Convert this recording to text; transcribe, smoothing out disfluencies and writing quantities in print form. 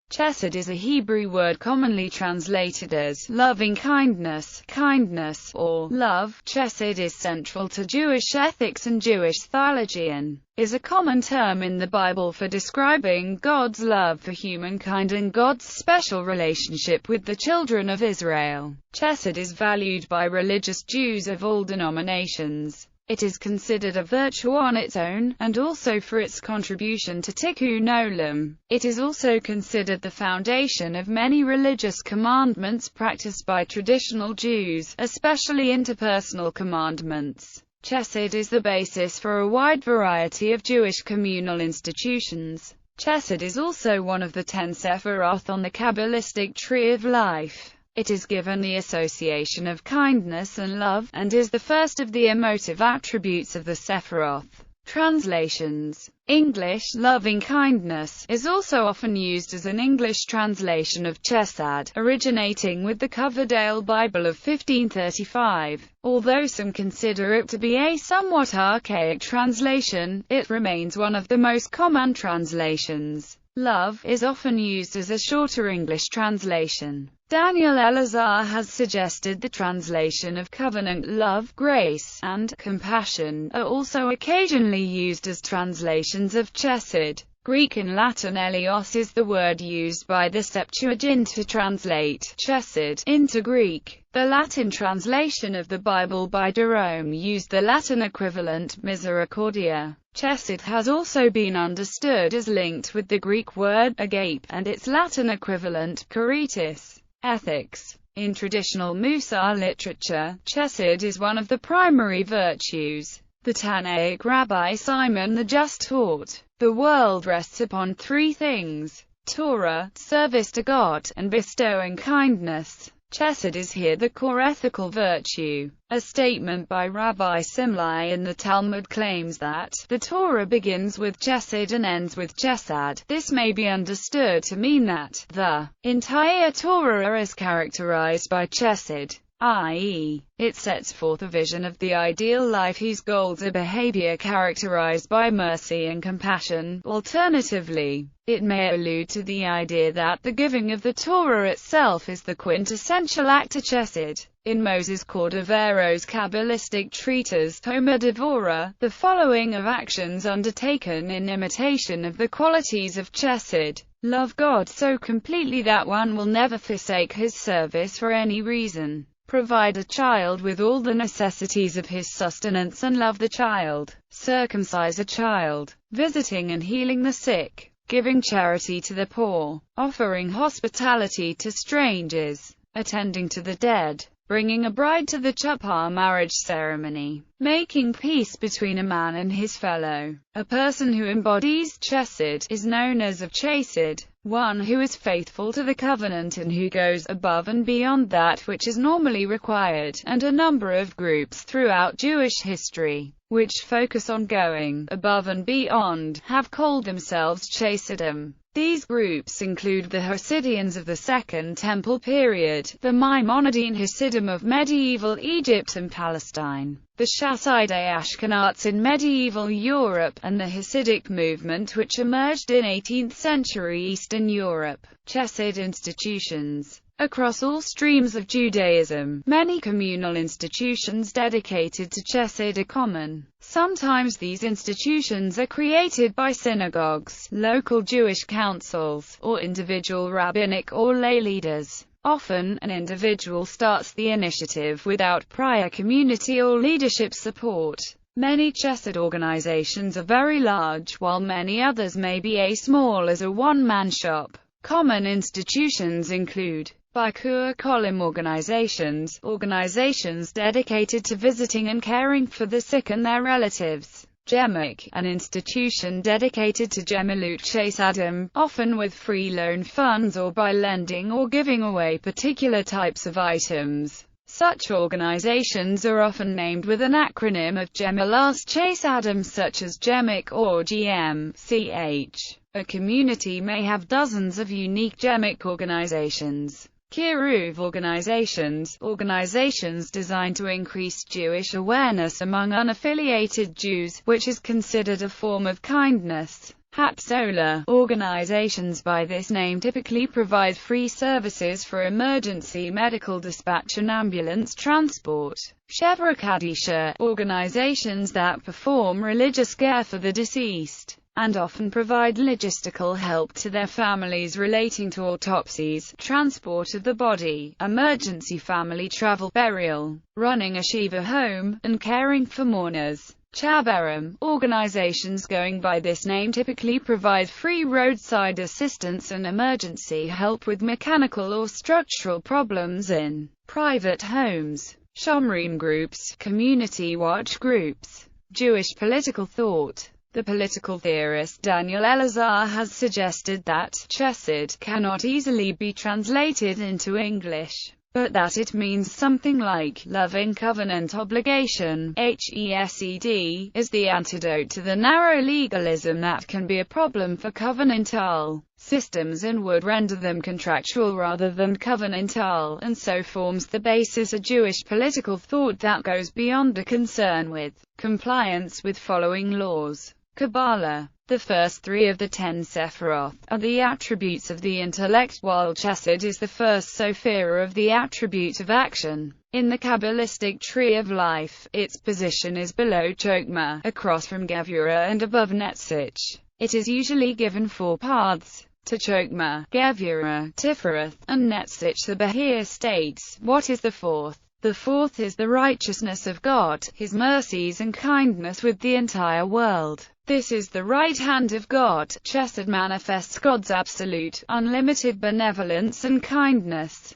Chesed is a Hebrew word commonly translated as loving kindness, kindness, or love. Chesed is central to Jewish ethics and Jewish theology and is a common term in the Bible for describing God's love for humankind and God's special relationship with the children of Israel. Chesed is valued by religious Jews of all denominations. It is considered a virtue on its own, and also for its contribution to tikkun olam. It is also considered the foundation of many religious commandments practiced by traditional Jews, especially interpersonal commandments. Chesed is the basis for a wide variety of Jewish communal institutions. Chesed is also one of the 10 Sephiroth on the Kabbalistic tree of life. It is given the association of kindness and love, and is the first of the emotive attributes of the Sephiroth. Translations. English, loving kindness, is also often used as an English translation of Chesed, originating with the Coverdale Bible of 1535. Although some consider it to be a somewhat archaic translation, it remains one of the most common translations. Love is often used as a shorter English translation. Daniel Elazar has suggested the translation of covenant, love, grace, and compassion are also occasionally used as translations of Chesed. Greek and Latin. Elios is the word used by the Septuagint to translate Chesed into Greek. The Latin translation of the Bible by Jerome used the Latin equivalent, misericordia. Chesed has also been understood as linked with the Greek word agape, and its Latin equivalent, caritas. Ethics. In traditional Musar literature, Chesed is one of the primary virtues. The Tannaic Rabbi Simon the Just taught, the world rests upon 3 things: Torah, service to God, and bestowing kindness. Chesed is here the core ethical virtue. A statement by Rabbi Simlai in the Talmud claims that the Torah begins with Chesed and ends with Chesed. This may be understood to mean that the entire Torah is characterized by Chesed, i.e., it sets forth a vision of the ideal life whose goals are behavior characterized by mercy and compassion. Alternatively, it may allude to the idea that the giving of the Torah itself is the quintessential act of Chesed. In Moses Cordevero's Kabbalistic treatise Tomer Devorah, the following of actions undertaken in imitation of the qualities of Chesed: love God so completely that one will never forsake his service for any reason. Provide a child with all the necessities of his sustenance and love the child. Circumcise a child. Visiting and healing the sick. Giving charity to the poor. Offering hospitality to strangers. Attending to the dead. Bringing a bride to the chuppah marriage ceremony. Making peace between a man and his fellow. A person who embodies Chesed is known as a Chesed, one who is faithful to the covenant and who goes above and beyond that which is normally required, and a number of groups throughout Jewish history, which focus on going above and beyond, have called themselves Chesedim. These groups include the Hasidians of the Second Temple period, the Maimonidean Hasidim of medieval Egypt and Palestine, the Chassidei Ashkenaz in medieval Europe, and the Hasidic movement which emerged in 18th century Eastern Europe. Chesed institutions. Across all streams of Judaism, many communal institutions dedicated to Chesed are common. Sometimes these institutions are created by synagogues, local Jewish councils, or individual rabbinic or lay leaders. Often, an individual starts the initiative without prior community or leadership support. Many Chesed organizations are very large, while many others may be as small as a one-man shop. Common institutions include Bikur Kolim organizations, organizations dedicated to visiting and caring for the sick and their relatives. Gemik, an institution dedicated to Gemilut Chesadim, often with free loan funds or by lending or giving away particular types of items. Such organizations are often named with an acronym of Gemilas Chesadim such as Gemik or GMCH. A community may have dozens of unique Gemik organizations. Kiruv organizations, organizations designed to increase Jewish awareness among unaffiliated Jews, which is considered a form of kindness, Hatzolah. Organizations by this name typically provide free services for emergency medical dispatch and ambulance transport. Chevra Kadisha. Organizations that perform religious care for the deceased, and often provide logistical help to their families relating to autopsies, transport of the body, emergency family travel, burial, running a Shiva home, and caring for mourners. Chabarim. Organizations going by this name typically provide free roadside assistance and emergency help with mechanical or structural problems in private homes. Shomrim groups, community watch groups. Jewish political thought. The political theorist Daniel Elazar has suggested that Chesed cannot easily be translated into English, but that it means something like loving covenant obligation. Hesed is the antidote to the narrow legalism that can be a problem for covenantal systems and would render them contractual rather than covenantal, and so forms the basis of Jewish political thought that goes beyond a concern with compliance with following laws. Kabbalah. The first three of the 10 Sephiroth are the attributes of the intellect, while Chesed is the first Sophira of the attribute of action. In the Kabbalistic tree of life, its position is below Chokmah, across from Gevurah and above Netzich. It is usually given 4 paths to Chokmah, Gevurah, Tifereth, and Netzich. The Bahir states, what is the fourth? The fourth is the righteousness of God, His mercies and kindness with the entire world. This is the right hand of God. Chesed manifests God's absolute, unlimited benevolence and kindness.